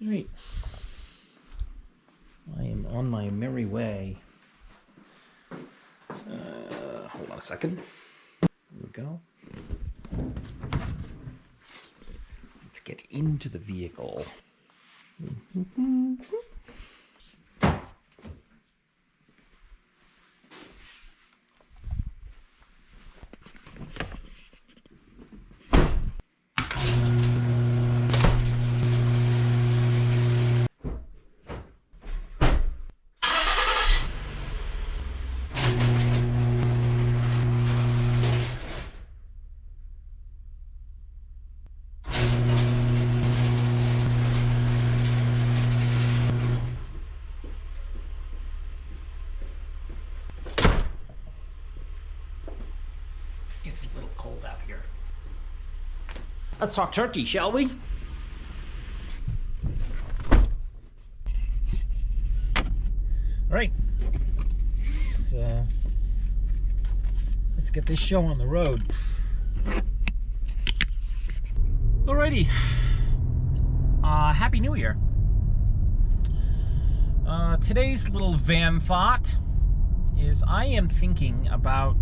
Right. I am on my merry way. Hold on a second. There we go. Let's get into the vehicle. It's a little cold out here. Let's talk turkey, shall we? All right. Let's get this show on the road. Alrighty. Happy New Year. Today's little van thought is I am thinking about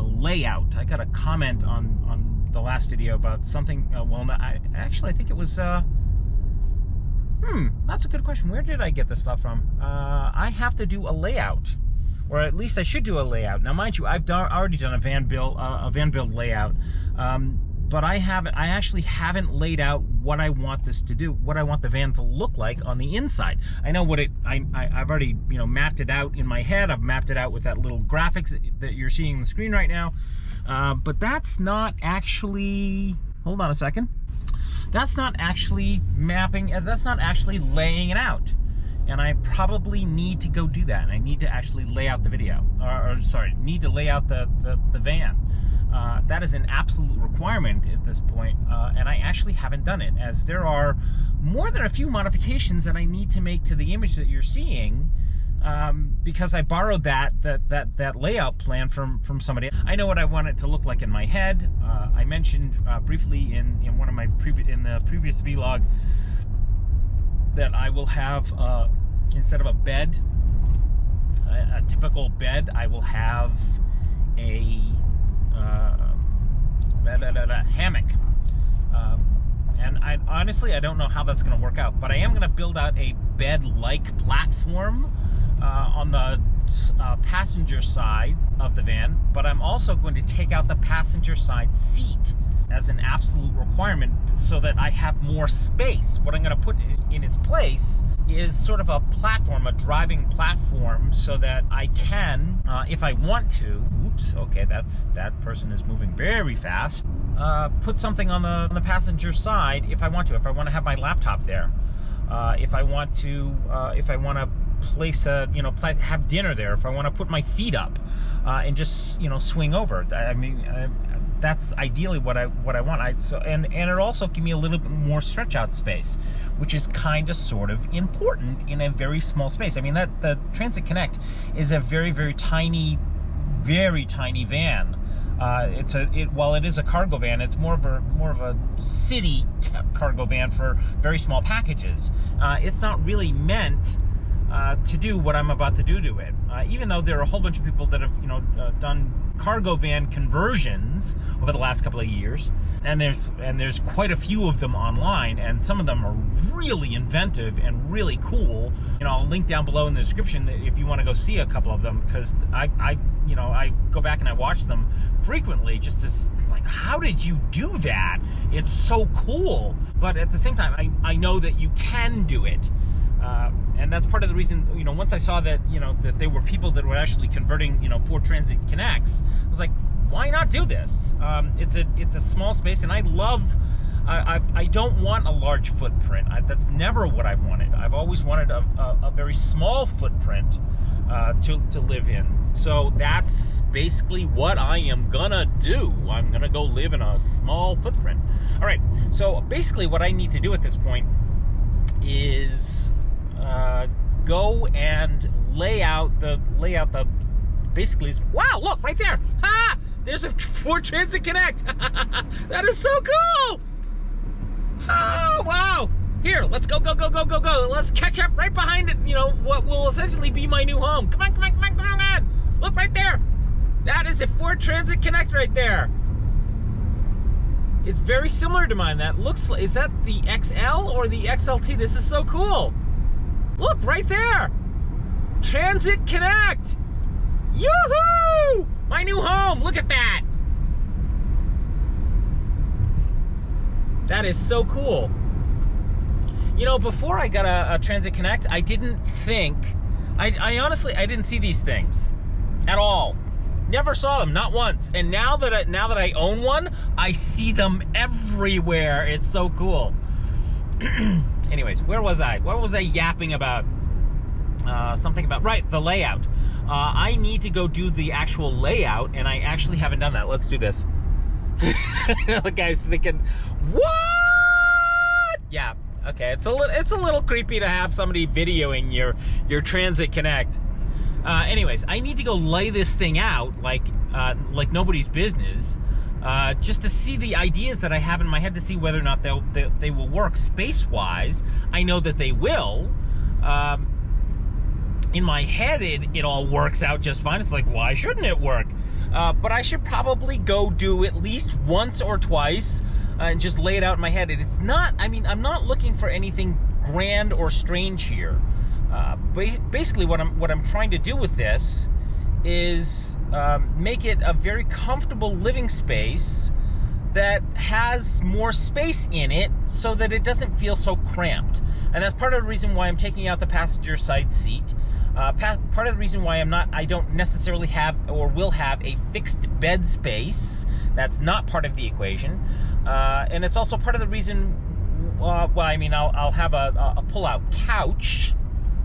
layout. I got a comment on the last video about something. I think it was. That's a good question. Where did I get this stuff from? I have to do a layout, or at least I should do a layout. Now, mind you, I've already done a van build layout, but I actually haven't laid out what I want this to do, what I want the van to look like on the inside. I know what I've already mapped it out in my head. I've mapped it out with that little graphics that you're seeing on the screen right now. But that's not actually. Hold on a second. That's not actually mapping. That's not actually laying it out. And I probably need to go do that. And I need to actually lay out the video, need to lay out the van. That is an absolute requirement at this point, and I actually haven't done it, as there are more than a few modifications that I need to make to the image that you're seeing, because I borrowed that layout plan from somebody. I know what I want it to look like in my head. I mentioned briefly in one of my previous vlog that I will have instead of a bed, a typical bed, I will have a hammock. And honestly, I don't know how that's going to work out, but I am going to build out a bed-like platform on the passenger side of the van, but I'm also going to take out the passenger side seat as an absolute requirement so that I have more space. What I'm going to put in its place is sort of a platform, a driving platform, so that I can, if I want to, oops, okay, that person is moving very fast, put something on the passenger side if I want to have my laptop there, if I want to place have dinner there, if I want to put my feet up and just swing over. I mean, that's ideally what I want. And it also give me a little bit more stretch out space, which is kind of sort of important in a very small space. I mean, that the Transit Connect is a very, very tiny van. While it is a cargo van, it's more of a city cargo van for very small packages. It's not really meant to do what I'm about to do to it. Even though there are a whole bunch of people that have done cargo van conversions over the last couple of years, and there's quite a few of them online, and some of them are really inventive and really cool. I'll link down below in the description if you want to go see a couple of them, because I go back and I watch them frequently, just as like, how did you do that? It's so cool. But at the same time, I know that you can do it. And that's part of the reason, once I saw that, that there were people that were actually converting, Ford Transit Connects, I was like, why not do this? It's a small space, and I don't want a large footprint. That's never what I've wanted. I've always wanted a very small footprint to live in. So that's basically what I am gonna do. I'm gonna go live in a small footprint. All right, so basically what I need to do at this point is go and lay out the basically. Wow, look right there. Ha! There's a Ford Transit Connect. That is so cool. Oh wow, Here, let's go, go, go, go, go, go. Let's catch up right behind it, you know, what will essentially be my new home. Come on, come on, come on, come on. Look right there. That is a Ford Transit Connect right there. It's very similar to mine. That looks like, is that the XL or the XLT? This is so cool. Look right there. Transit Connect. Yoo-hoo! My new home. Look at that. That is so cool. You know, before I got a Transit Connect, I didn't think, I honestly, I didn't see these things at all. Never saw them, not once. And now that I own one, I see them everywhere. It's so cool. Anyways, where was I? What was I yapping about? Something about, right, the layout. I need to go do the actual layout, and I actually haven't done that. Let's do this. The guy's thinking, what? Yeah, okay. It's a little creepy to have somebody videoing your Transit Connect. Anyways, I need to go lay this thing out like nobody's business, just to see the ideas that I have in my head, to see whether or not they will work space-wise. I know that they will. In my head, it all works out just fine. It's like, why shouldn't it work? But I should probably go do at least once or twice and just lay it out in my head. And it's not, I mean, I'm not looking for anything grand or strange here. Basically, what I'm trying to do with this is make it a very comfortable living space that has more space in it, so that it doesn't feel so cramped. And that's part of the reason why I'm taking out the passenger side seat. Part of the reason why I don't necessarily have or will have a fixed bed space. That's not part of the equation. And it's also part of the reason. Well, I mean, I'll have a pull-out couch.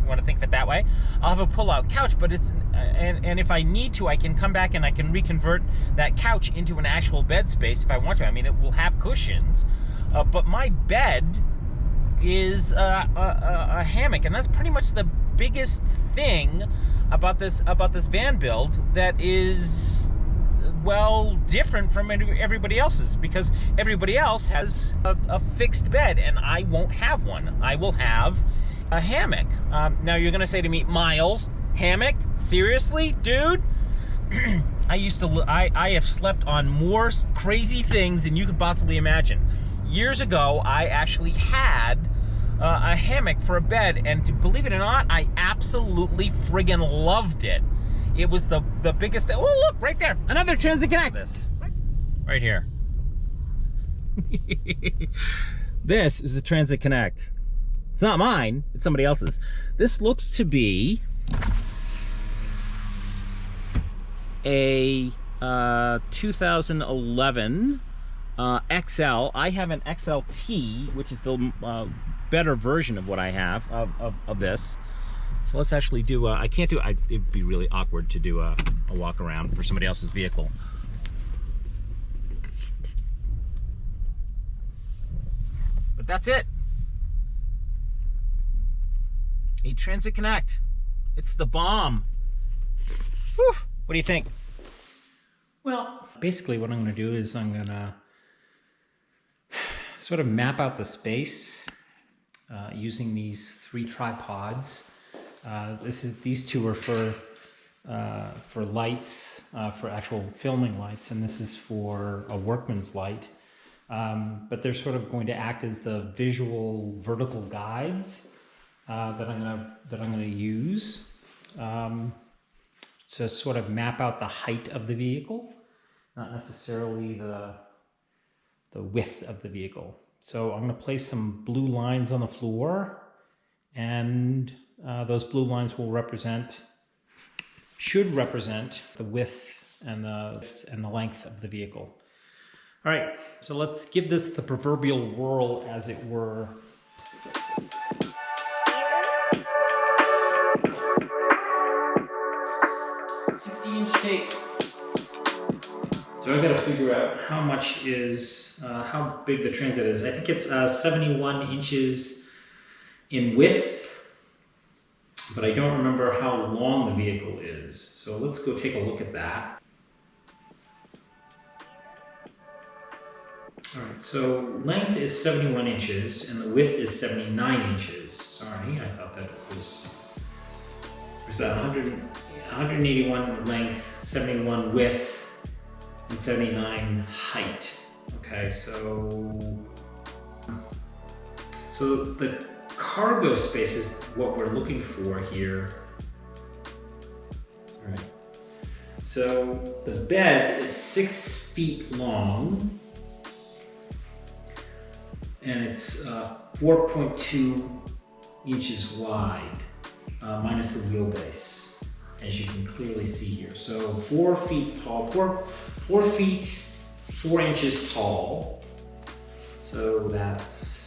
You want to think of it that way. I'll have a pull-out couch, but it's and if I need to, I can come back and I can reconvert that couch into an actual bed space if I want to. I mean, it will have cushions, but my bed is a hammock, and that's pretty much the biggest thing about this van build that is, well, different from everybody else's, because everybody else has a fixed bed, and I won't have one. I will have a hammock. Now you're gonna say to me, Miles, hammock? Seriously, dude? I have slept on more crazy things than you could possibly imagine. Years ago, I actually had a hammock for a bed, and believe it or not, I absolutely friggin' loved it. It was the biggest thing. Oh, look, right there, another Transit Connect. This right here. This is a Transit Connect. It's not mine, it's somebody else's. This looks to be a 2011 XL. I have an XLT, which is the better version of what I have of this. So let's actually do I can't do, it'd be really awkward to do a walk around for somebody else's vehicle. But that's it. A Transit Connect. It's the bomb. Whew. What do you think? Well, basically what I'm going to do is I'm going to sort of map out the space using these 3 tripods. These 2 are for lights, for actual filming lights, and this is for a workman's light. But they're sort of going to act as the visual vertical guides that I'm gonna use to sort of map out the height of the vehicle, not necessarily the width of the vehicle. So I'm gonna place some blue lines on the floor, and those blue lines should represent the width and the length of the vehicle. All right, so let's give this the proverbial whirl, as it were. 60-inch tape. So I've got to figure out how much is, how big the Transit is. I think it's 71 inches in width, but I don't remember how long the vehicle is. So let's go take a look at that. All right, so length is 71 inches and the width is 79 inches. Sorry, I thought that was that 181 length, 71 width, and 79 height. Okay, so the cargo space is what we're looking for here. All right. So the bed is 6 feet long, and it's 4.2 inches wide, minus the wheelbase, as you can clearly see here. So 4 feet tall, 4 feet 4 inches tall. So that's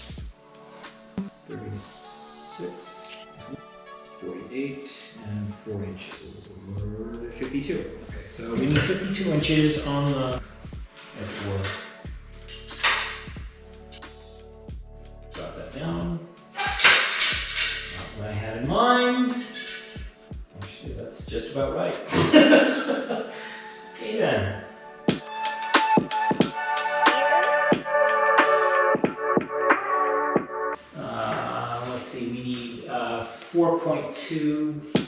36, 48, and 4 inches. 52. Okay, so we need 52 inches on the, as it were. Drop that down. Not what I had in mind. Actually, that's just about right. Okay then. Let's see, we need 4.2.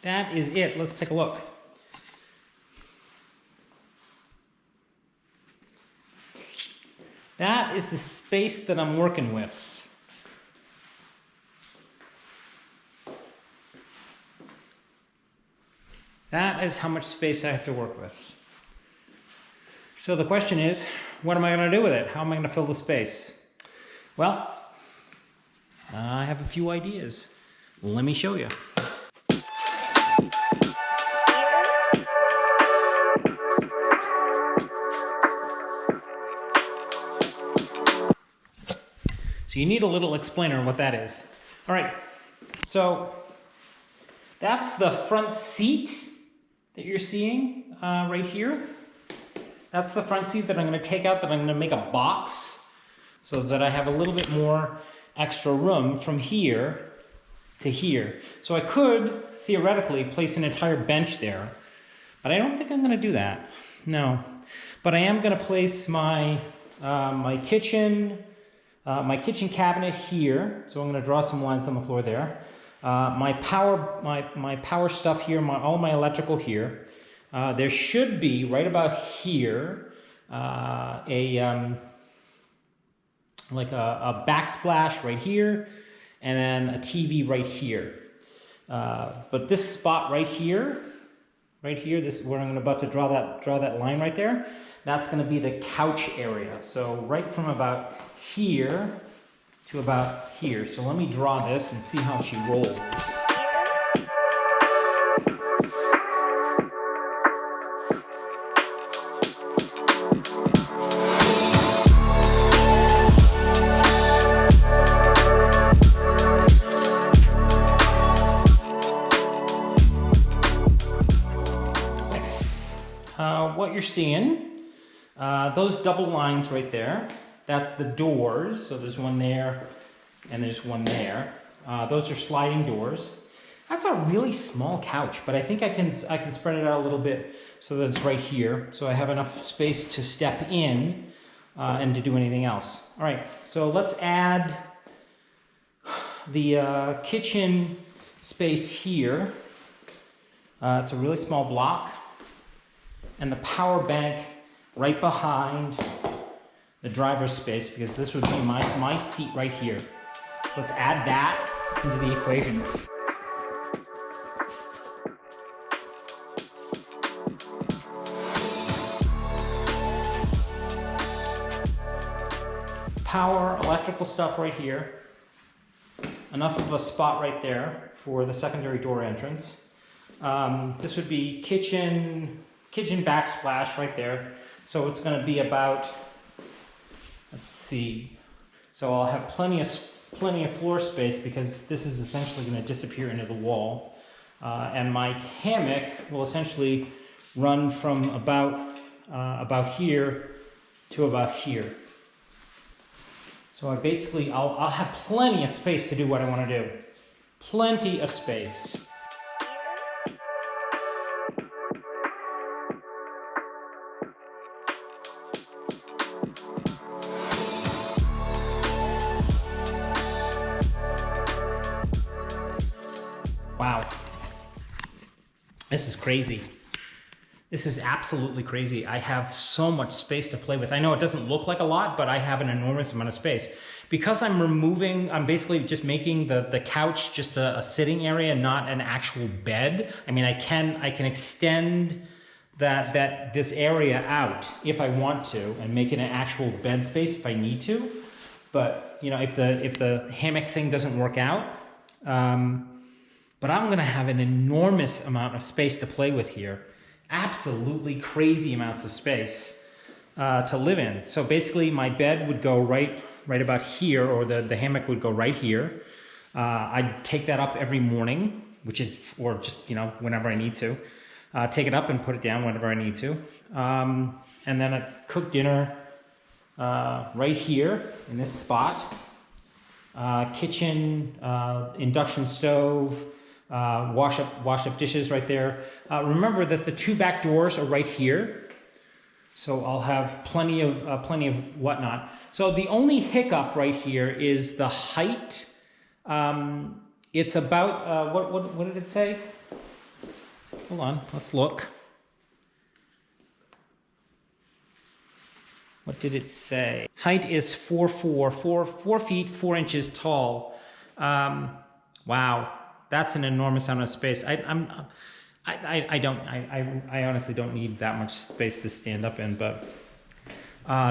That is it. Let's take a look. That is the space that I'm working with. That is how much space I have to work with. So the question is, what am I going to do with it? How am I going to fill the space? Well, I have a few ideas. Let me show you. So you need a little explainer on what that is. All right, so that's the front seat that you're seeing right here. That's the front seat that I'm going to take out, that I'm going to make a box so that I have a little bit more extra room from here to here. So I could theoretically place an entire bench there, but I don't think I'm going to do that. No, but I am going to place my my kitchen cabinet here. So I'm going to draw some lines on the floor there. My power stuff here, all my electrical here. There should be right about here like a backsplash right here, and then a TV right here. But this spot right here, this where I'm about to draw that line right there. That's going to be the couch area. So right from about here to about here. So let me draw this and see how she rolls. What you're seeing, those double lines right there, that's the doors. So there's one there and there's one there. Those are sliding doors. That's a really small couch, but I think I can spread it out a little bit so that it's right here. So I have enough space to step in and to do anything else. All right, so let's add the kitchen space here. It's a really small block. And the power bank right behind the driver's space, because this would be my seat right here. So let's add that into the equation. Power, electrical stuff right here. Enough of a spot right there for the secondary door entrance. This would be kitchen backsplash right there. So it's going to be about, let's see. So I'll have plenty of floor space because this is essentially going to disappear into the wall. And my hammock will essentially run from about here to about here. So I'll have plenty of space to do what I want to do. Plenty of space. Wow. This is crazy. This is absolutely crazy. I have so much space to play with. I know it doesn't look like a lot, but I have an enormous amount of space. Because I'm basically just making the couch just a sitting area, not an actual bed. I mean, I can extend this area out if I want to and make it an actual bed space if I need to. But, you know, if the hammock thing doesn't work out, but I'm gonna have an enormous amount of space to play with here. Absolutely crazy amounts of space to live in. So basically my bed would go right about here, or the hammock would go right here. I'd take that up every morning, or just, you know, whenever I need to. Take it up and put it down whenever I need to. And then I'd cook dinner right here in this spot. Kitchen, induction stove, wash up dishes right there. Remember that the two back doors are right here. So I'll have plenty of whatnot. So the only hiccup right here is the height. It's about, what did it say? Hold on, let's look. What did it say? Height is 4 feet 4 inches tall. Wow, that's an enormous amount of space. I honestly don't need that much space to stand up in, but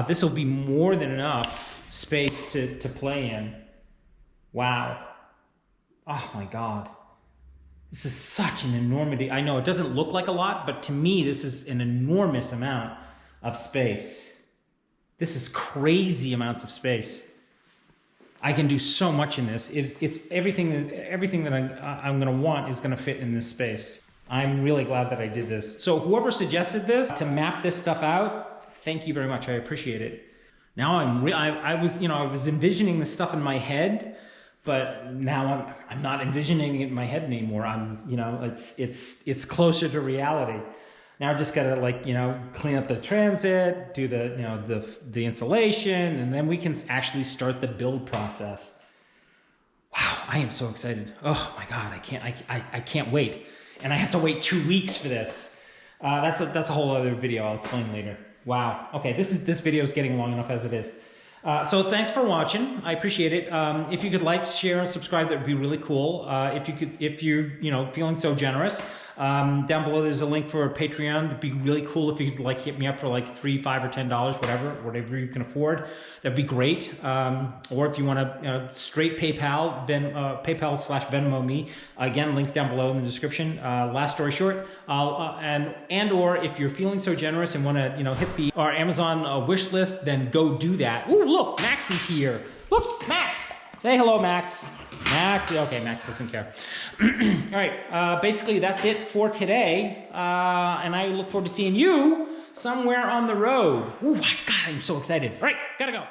this will be more than enough space to play in. Wow. Oh my God. This is such an enormity. I know it doesn't look like a lot, but to me, this is an enormous amount of space. This is crazy amounts of space. I can do so much in this. It's everything that I'm gonna want is gonna fit in this space. I'm really glad that I did this. So whoever suggested this to map this stuff out, thank you very much. I appreciate it. Now I was envisioning this stuff in my head, but now I'm not envisioning it in my head anymore. It's closer to reality. Now I just gotta clean up the transit, do the installation, and then we can actually start the build process. Wow, I am so excited. Oh my God, I can't wait. And I have to wait 2 weeks for this. That's a whole other video I'll explain later. Wow. Okay, this video is getting long enough as it is. So thanks for watching. I appreciate it. If you could like, share, and subscribe, that would be really cool. If you're feeling so generous, down below there's a link for Patreon. It'd be really cool if you could hit me up for $3, $5, or $10, whatever you can afford. That'd be great. Or if you want to straight PayPal, PayPal/Venmo me. Again, links down below in the description. Last story short, or if you're feeling so generous and want to hit our Amazon wish list, then go do that. Ooh, look, Max is here. Look, Max. Say hello, Max. Max, okay, Max doesn't care. All right, basically that's it for today. And I look forward to seeing you somewhere on the road. Ooh, my God, I'm so excited. All right, gotta go.